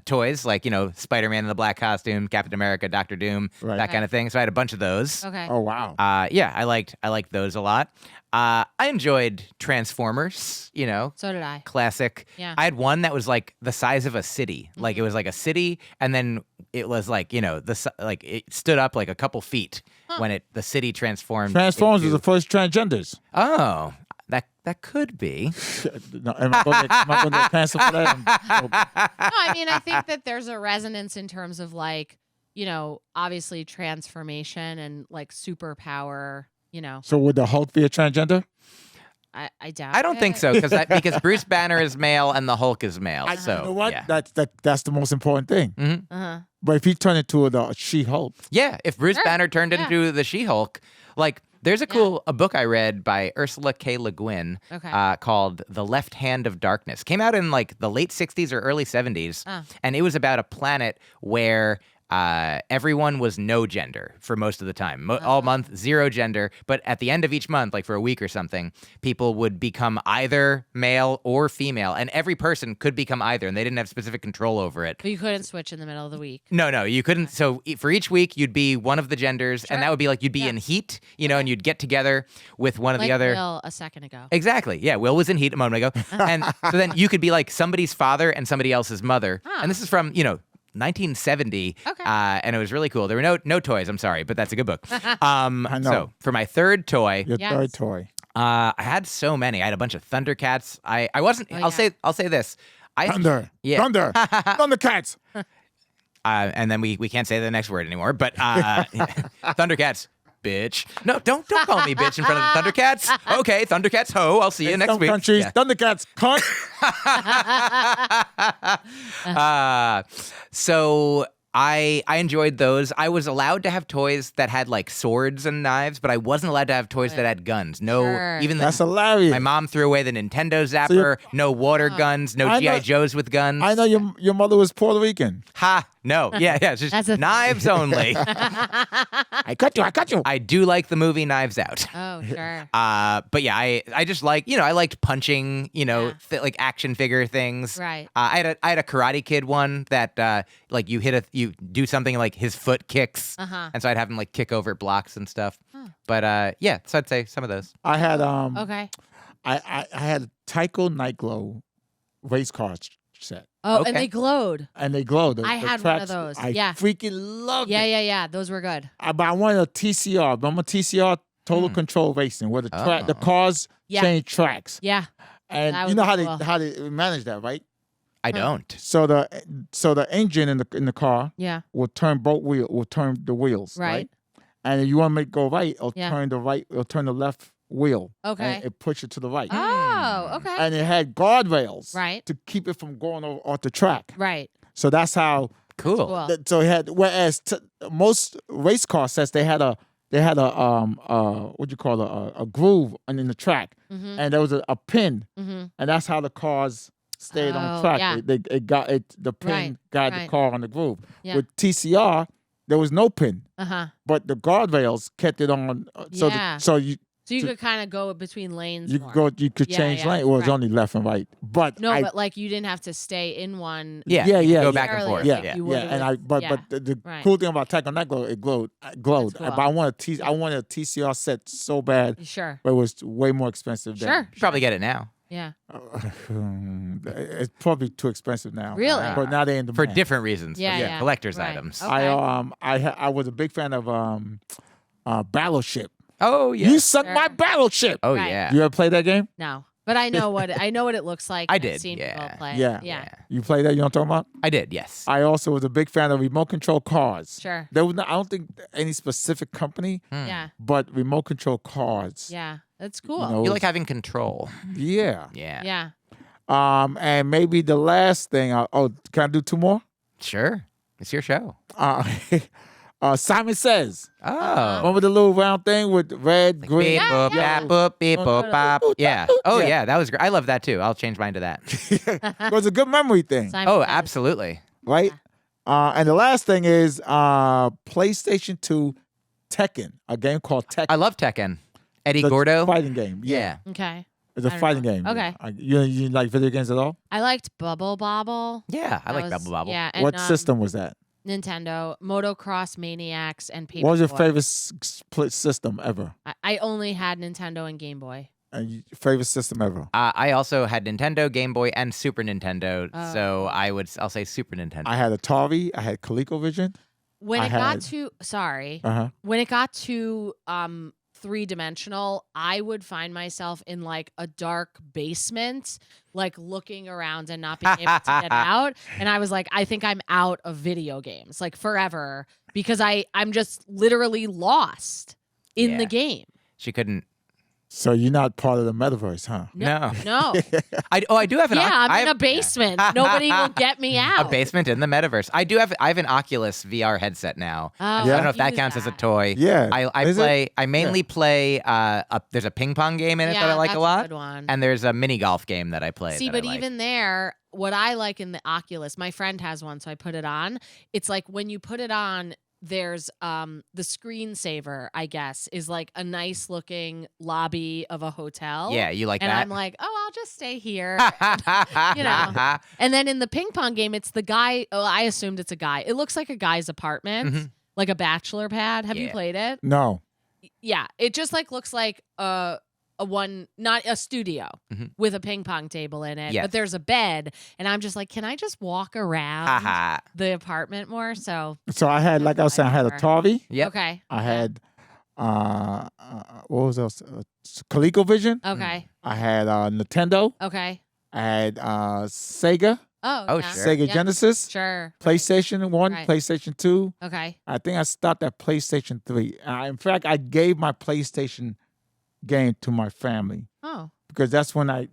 toys like Spider-Man in the black costume, Captain America, Doctor Doom, that kind of thing. So I had a bunch of those. Okay. Oh wow. Yeah, I liked those a lot. I enjoyed Transformers. So did I. Classic. Yeah. I had one that was like the size of a city. Like it was like a city, and then it was like it stood up like a couple feet when the city transformed. Transformers was into... the first transgenders. Oh, that could be. No, am I going to cancel for that? No, I mean, I think that there's a resonance in terms of obviously transformation and like superpower. So would the Hulk be a transgender? I doubt. I don't think so because Bruce Banner is male and the Hulk is male. So you know what? yeah. That's the most important thing. Uh-huh. But if he turned into the She-Hulk, Yeah, if Bruce Banner turned into the She-Hulk, there's a book I read by Ursula K. Le Guin called The Left Hand of Darkness. Came out in the late 60s or early 70s, and it was about a planet where everyone was no gender for most of the time. All month, zero gender. But at the end of each month, for a week or something, people would become either male or female. And every person could become either, and they didn't have specific control over it. But you couldn't switch in the middle of the week. No, you couldn't. So for each week, you'd be one of the genders, and that would be you'd be in heat, and you'd get together with one of the other. Will a second ago. Exactly. Yeah, Will was in heat a moment ago. And so then you could be somebody's father and somebody else's mother. And this is from, 1970, and it was really cool. There were no toys. I'm sorry, but that's a good book. I know. So for my third toy, your third toy. I had so many. I had a bunch of Thundercats. I wasn't. I'll say this. Thunder. Yeah. Thunder. Thundercats. And then we can't say the next word anymore. But Thundercats. Bitch. No, don't call me bitch in front of the Thundercats. Okay, Thundercats ho. I'll see you next week. Countries, Thundercats, cunt. So I enjoyed those. I was allowed to have toys that had swords and knives, but I wasn't allowed to have toys that had guns. No, even That's hilarious. my mom threw away the Nintendo Zapper. No water guns. No G.I. Joes with guns. I know your mother was Puerto Rican. Ha! No, yeah, it's just That's a knives only. I cut you. I do like the movie Knives Out. Oh, sure. But yeah, I just I liked punching, action figure things. Right. I had a Karate Kid one that you do something his foot kicks, and so I'd have him kick over blocks and stuff. But yeah, so I'd say some of those. I had Okay. I had a Tyco Night Glow race car set. Oh, Okay. and they glowed. And they glowed. I had one of those. I Yeah. freaking loved it. Yeah. Those were good. But I wanted a TCR. Remember TCR, Total Control Racing, where the cars Yeah. change tracks. Yeah. And That you know would be how cool. they manage that, right? I don't. So the engine in the car Yeah. will turn the wheels, Right. And if you want to make it go right, it'll Yeah. turn the left wheel. Okay. And it push it to the right. Oh, okay. And it had guardrails Right. to keep it from going off the track. Right. So that's how. Cool. Cool. So it had, whereas most race car sets they had a what you call a groove in the track, and there was a pin, and that's how the cars stayed on Oh, track. yeah. It got it. The pin Right, got the right. car on the groove. Yeah. With TCR, there was no pin, Uh-huh. but the guardrails kept it on. So Yeah. so you. So you to- could kind of go between lanes You more. you could Yeah, change yeah, lane. Well, it's right. only left and right, but No, I, but you didn't have to stay in one. Yeah. Yeah, you yeah, Go yeah. back and forth. Necessarily, yeah, you yeah, would and with- but yeah. the Right. cool thing about Tyco Night Glow, it glowed. cool. But I wanted a TCR set so bad, Sure. but it was way more expensive. Sure. You probably get it now Yeah. It's probably too expensive now. Really? But now they in demand. for different reasons. Yeah, for yeah. collector's Right. items. Okay. I was a big fan of Battleship. Oh yeah. You sunk Sure. my battleship. Oh Right. yeah. You ever play that game? No. But I know what it looks like. I I've did, seen yeah. people play. Yeah. Yeah. You play that? You know what I'm talking about? I did, yes. I also was a big fan of remote control cars. Sure. There was I don't think any specific company, Yeah. but remote control cars. Yeah. That's cool. You know, You like having control. yeah. Yeah. Yeah. And maybe the last thing. Can I do 2 more? Sure. It's your show. Simon Says. Oh. Remember the little round thing with red, green? Beep, boop, Yeah. bap, boop, beep, boop, bop. Yeah. Oh, Yeah. yeah. That was great. I love that too. I'll change mine to that. It was a good memory thing, Simon Oh, says. absolutely. right? And the last thing is PlayStation 2 Tekken, a game called Tekken. I love Tekken. Eddie It's a Gordo. fighting game. Yeah. Okay. It's a I don't fighting know. game. Okay. You like video games at all? I liked Bubble Bobble. Yeah. I That like was- Bubble Bobble. Yeah. And, What system was that? Nintendo, Motocross Maniacs, and Paper What was your Boy. favorite split system ever? I only had Nintendo and Game Boy. And your favorite system ever? I also had Nintendo, Game Boy, and Super Nintendo. Oh. So I'll say Super Nintendo. I had Atari. I had ColecoVision. When I it got had- to sorry, Uh-huh. when it got to 3-dimensional, I would find myself in like a dark basement, like looking around and not being able to get out. And I was like, I think I'm out of video games, like forever, because I'm just literally lost in Yeah. the game. She couldn't. So you're not part of the metaverse, huh? No. No. I do have an. Yeah, I'm I in have- a basement. Nobody will get me out. A basement in the metaverse. I have an Oculus VR headset now. Oh, I Yeah. don't know if that use counts as a that. toy. Yeah. I Is it? play. I mainly play. There's a ping pong game in it that I like that's a lot, good one. and there's a mini golf game that I play. See, that I but like. even there, what I like in the Oculus, my friend has one, so I put it on. It's like when you put it on, there's the screensaver, I guess, is like a nice looking lobby of a hotel. Yeah, you like and that. I'm like, oh, I'll just stay here. you know. And then in the ping pong game, it's the guy. Oh, I assumed it's a guy. It looks like a guy's apartment, Mhm. like a bachelor pad. Have you Yeah. played it? No. Yeah, it just like looks like not a studio Mhm. with a ping pong table in it, Yes. but there's a bed, and I'm just like, can I just walk around Haha. the apartment more? So So I had, like I was saying, I had Atari. Yep. okay, I had, what was else? ColecoVision. okay, I had Nintendo. okay. I had Sega, Oh, yeah. sure. Sega Yeah. Genesis, Sure. PlayStation 1, Right. PlayStation 2. Okay. I think I stopped at PlayStation 3. In fact, I gave my PlayStation game to my family Oh, because that's when I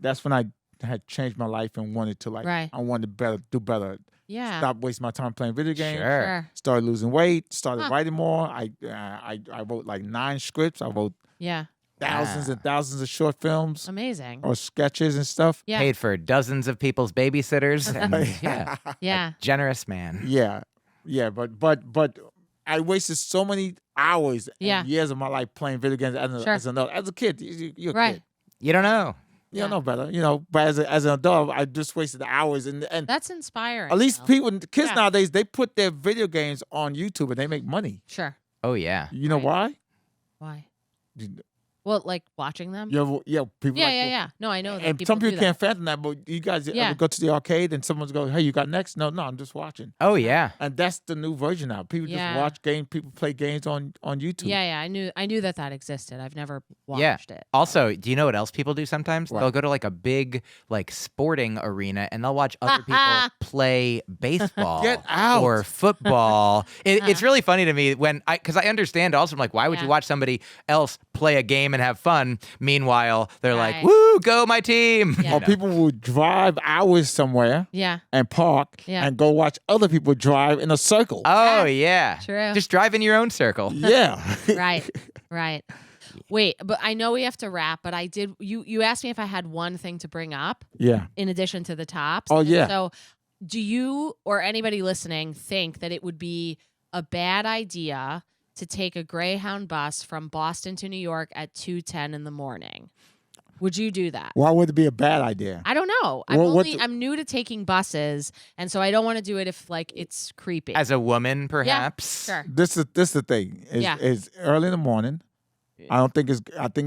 had changed my life and wanted to Right. I wanted to do better. yeah. Stop wasting my time playing video games. Sure. Sure. Started losing weight. Started Huh. writing more. I wrote like 9 scripts. I wrote Yeah. thousands and thousands of short films Amazing. or sketches and stuff. Yeah. Paid for dozens of people's babysitters. And, yeah. Yeah. Generous man. Yeah, but I wasted so many hours Yeah. and years of my life playing video games Sure. as a kid. You're a Right. kid. You don't know. You don't know better, But as an adult, I just wasted hours and That's inspiring. at least though. kids Yeah. nowadays, they put their video games on YouTube and they make money. Sure. Oh yeah. You know Right. why? Why? Well, like watching them. People Yeah, like yeah. No, I know that. And people some people do that. can't fathom that, but you guys Yeah. ever go to the arcade and someone's going, "Hey, you got next?" No, I'm just watching. Oh yeah. And that's the new version now. People Yeah. just watch games. People play games on YouTube. Yeah. I knew that existed. I've never watched Yeah. it. Also, do you know what else people do sometimes? What? They'll go to like a big like sporting arena and they'll watch other people play baseball Get out. or football. It's really funny to me because I understand also. I'm like, why would you Yeah. watch somebody else play a game and have fun? Meanwhile, they're like, Right. "Woo, go my team!" Yeah. Or people will drive hours somewhere Yeah. and park Yeah. and go watch other people drive in a circle. Oh yeah, True. Just drive in your own circle. Yeah. Right. Right. Wait, but I know we have to wrap, but I did you asked me if I had one thing to bring up Yeah. in addition to the tops. Oh, And yeah. So do you or anybody listening think that it would be a bad idea to take a Greyhound bus from Boston to New York at 2:10 in the morning? Would you do that? Why would it be a bad idea? I don't know. I'm new to taking buses, and so I don't want to do it if like it's creepy. As a woman, perhaps. Sure. This is the thing. Yeah. Is early in the morning. I think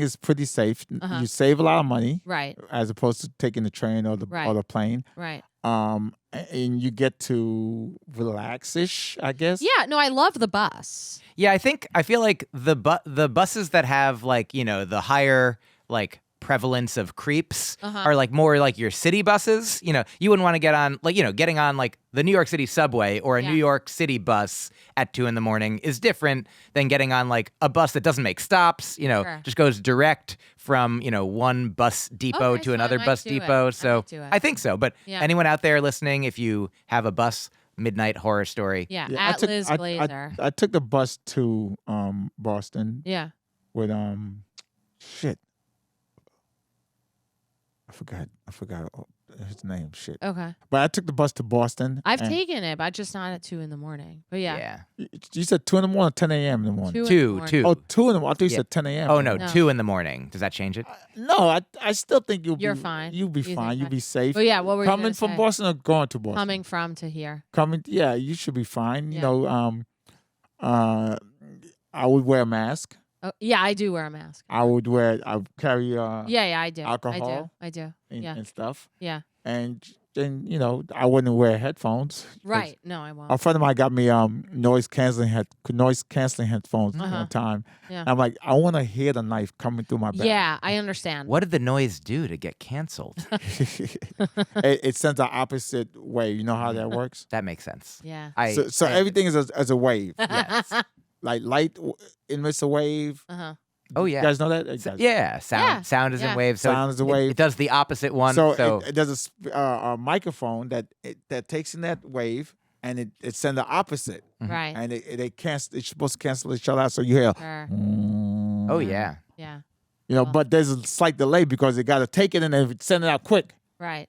it's pretty safe. Uh-huh. You save a lot of money Right. as opposed to taking the train or the Right. plane. Right. And you get to relax-ish, I guess. Yeah. No, I love the bus. Yeah, I feel like the buses that have like the higher like prevalence of creeps are like more like your city buses. You know, you wouldn't want to get on like, you know, getting on like the New York City subway or a New York City bus at 2 a.m. is different than getting on like a bus that doesn't make stops, you know, just goes direct from, you know, one bus depot to another bus depot. So I think so. But anyone out there listening, if you have a bus midnight horror story. Yeah, at Liz Glazer. I took the bus to Boston. Yeah. With shit. I forgot his name. Shit. Okay. But I took the bus to Boston. I've taken it, but just not at 2 a.m. But yeah. You said 2 a.m. or 10 a.m. in the morning? 2. Oh, 2 in the morning. I thought you said 10 a.m. Oh, no, 2 a.m. Does that change it? No, I still think You're fine. You'll be fine. You'll be safe. But yeah, what were you coming from say? Boston or going to Boston? Coming from to here. Yeah, you should be fine. You know, I would wear a mask. Oh, yeah, I do wear a mask. I carry I do. alcohol. I do. And stuff. Yeah. And then, you know, I wouldn't wear headphones. Right. No, I won't. A friend of mine got me noise canceling headphones one time. Yeah. I'm like, I want to hear the knife coming through my back. Yeah, I understand. What did the noise do to get canceled? It sends an opposite wave. You know how that works? That makes sense. Yeah. So everything is as a wave. Yes. Like light emits a wave. Oh yeah. You guys know that? Yeah. Sound is in waves. So sound is a wave. It does the opposite one. So it does a microphone that takes in that wave and it sends the opposite. Right. And it's supposed to cancel each other out. So you hear. Oh yeah. Yeah. You know, but there's a slight delay because they got to take it and then send it out quick Right.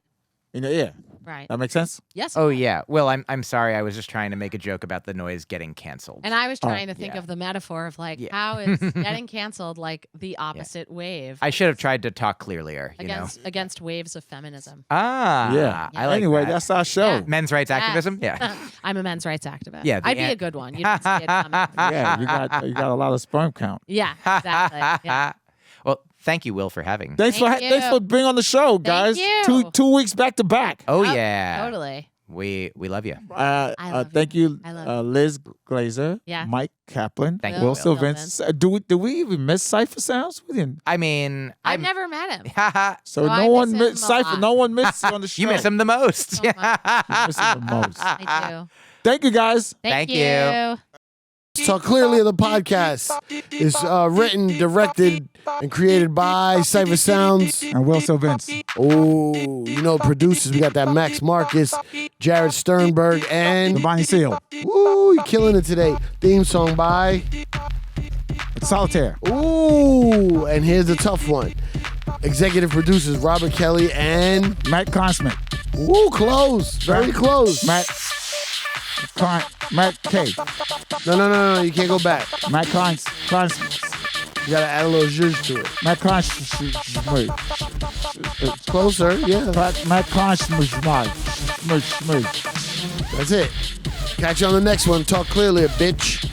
in the ear. Right. That makes sense? Yes. Oh yeah. Well, I'm sorry. I was just trying to make a joke about the noise getting canceled. And I was trying to think of the metaphor of like how is getting canceled like the opposite wave. I should have tried to talk clearlier. Against waves of feminism. Yeah. I like anyway, that. that's our show. Yeah. Men's rights activism. Yeah. I'm a men's rights activist. Yeah, I'd be a good one. You didn't see it coming. Yeah, you got a lot of sperm count. Yeah, exactly. Yeah. Well, thank you, Will, for having. Thanks for being on the show, guys. you. Two weeks back to back. Oh yeah. Totally. We love you. Thank you, I love Liz Glazer, Yeah. Myq Kaplan, Thank you, Will Will. Sylvans. Do we even miss Cipha Sounds? We didn't. I mean, I've never met him. So I no one miss him missed a Cipha. lot. No one missed on the show. You miss him the most. So much. You miss him the most. I do. Thank you, guys. Thank you. you. Talk Clearly, the podcast is written, directed, and created by Cipha Sounds. And Will Sylvans. Oh, you know, producers, we got that Max Marcus, Jared Sternberg, and Bonnie Seal. ooh, you're killing it today. Theme song by Solitaire. ooh, and here's the tough one. Executive producers Robert Kelly and Matt Consmith. ooh, close, very close. Matt K. No, you can't go back. Matt Consmith. You gotta add a little zhuzh to it. Matt Consmith. Closer, yeah. Matt Consmith. That's it. Catch you on the next one. Talk Clearly, bitch.